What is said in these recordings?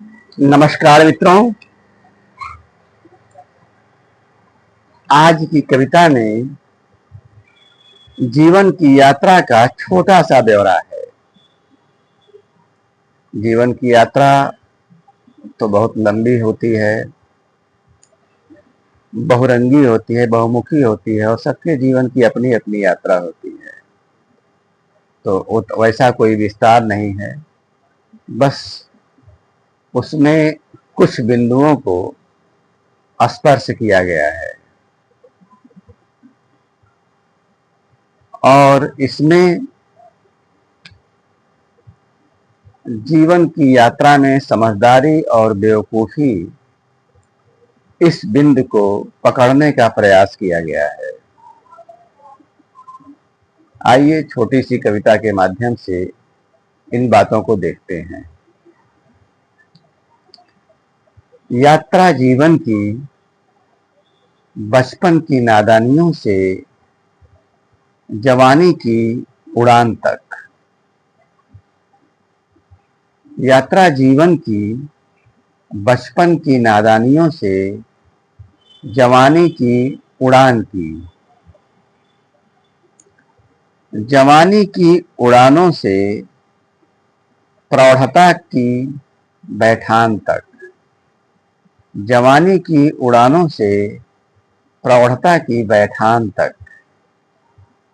नमस्कार मित्रों। आज की कविता में जीवन की यात्रा का छोटा सा ब्यौरा है। जीवन की यात्रा तो बहुत लंबी होती है, बहुरंगी होती है, बहुमुखी होती है और सबके जीवन की अपनी अपनी यात्रा होती है। तो वैसा कोई विस्तार नहीं है, बस उसमें कुछ बिंदुओं को स्पर्श किया गया है और इसमें जीवन की यात्रा में समझदारी और बेवकूफी इस बिंदु को पकड़ने का प्रयास किया गया है। आइए छोटी सी कविता के माध्यम से इन बातों को देखते हैं। यात्रा जीवन की बचपन की नादानियों से जवानी की उड़ान तक। यात्रा जीवन की बचपन की नादानियों से जवानी की उड़ान की। जवानी की उड़ानों से प्रौढ़ता की बैठान तक। जवानी की उड़ानों से प्रौढ़ता की बैठान तक।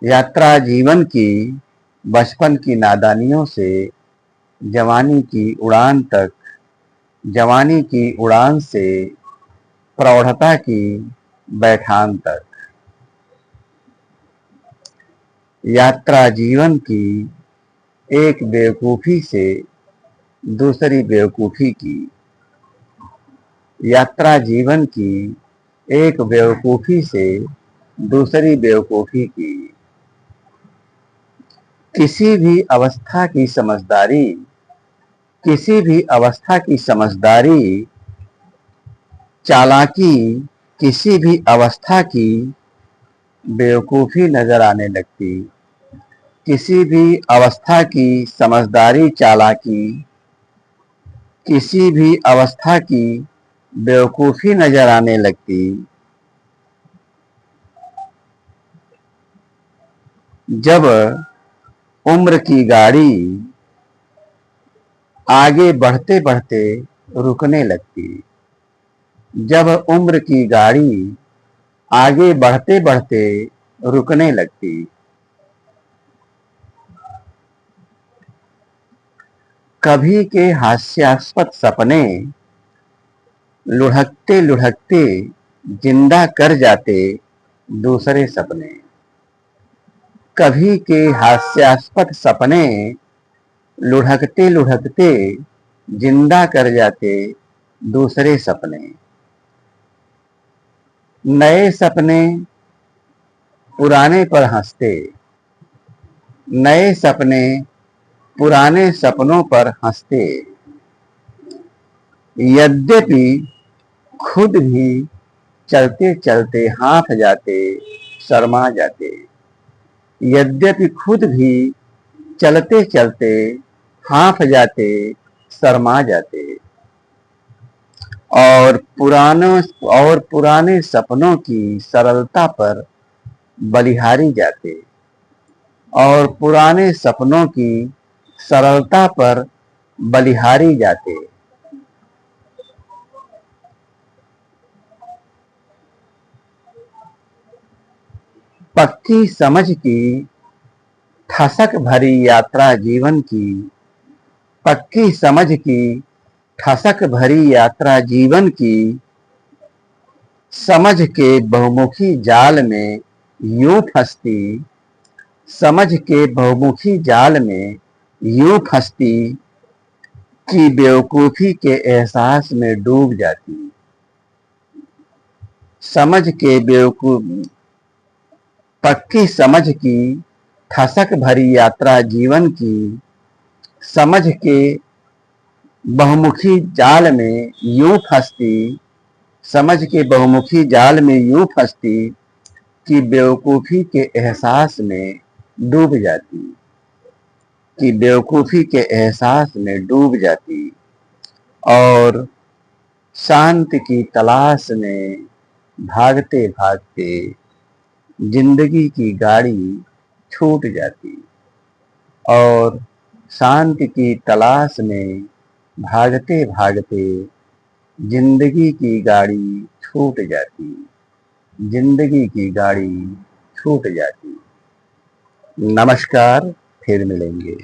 यात्रा जीवन की बचपन की नादानियों से जवानी की उड़ान तक। जवानी की उड़ान से प्रौढ़ता की बैठान तक। यात्रा जीवन की एक बेवकूफी से दूसरी बेवकूफी की। यात्रा जीवन की एक बेवकूफी से दूसरी बेवकूफी की। किसी भी अवस्था की समझदारी, किसी भी अवस्था की समझदारी, चालाकी किसी भी अवस्था की बेवकूफी नजर आने लगती। किसी भी अवस्था की समझदारी, चालाकी किसी भी अवस्था की बेवकूफी नजर आने लगती। जब उम्र की गाड़ी आगे बढ़ते बढ़ते रुकने लगती। जब उम्र की गाड़ी आगे बढ़ते बढ़ते रुकने लगती। कभी के हास्यास्पद सपने लुढ़कते लुढ़कते जिंदा कर जाते दूसरे सपने। कभी के हास्यास्पद सपने लुढ़कते लुढ़कते जिंदा कर जाते दूसरे सपने। नए सपने पुराने पर हंसते। नए सपने पुराने सपनों पर हंसते। यद्यपि खुद भी चलते चलते हांफ जाते, शर्मा जाते। यद्यपि खुद भी चलते चलते हांफ जाते, शर्मा जाते और पुराने सपनों की सरलता पर बलिहारी जाते। और पुराने सपनों की सरलता पर बलिहारी जाते। पक्की समझ की ठसक भरी यात्रा जीवन की। पक्की समझ की ठसक भरी यात्रा जीवन की। समझ के बहुमुखी जाल में यूं फंसती। समझ के बहुमुखी जाल में यूं फंसती कि बेवकूफी के एहसास में डूब जाती। समझ के बेवकूफ पक्की समझ की ठसक भरी यात्रा जीवन की। समझ के बहुमुखी जाल में यूं फंसती। समझ के बहुमुखी जाल में यूं फंसती कि बेवकूफी के एहसास में डूब जाती। कि बेवकूफी के एहसास में डूब जाती और शांति की तलाश में भागते भागते जिंदगी की गाड़ी छूट जाती, और शांति की तलाश में भागते भागते जिंदगी की गाड़ी छूट जाती, जिंदगी की गाड़ी छूट जाती। नमस्कार, फिर मिलेंगे।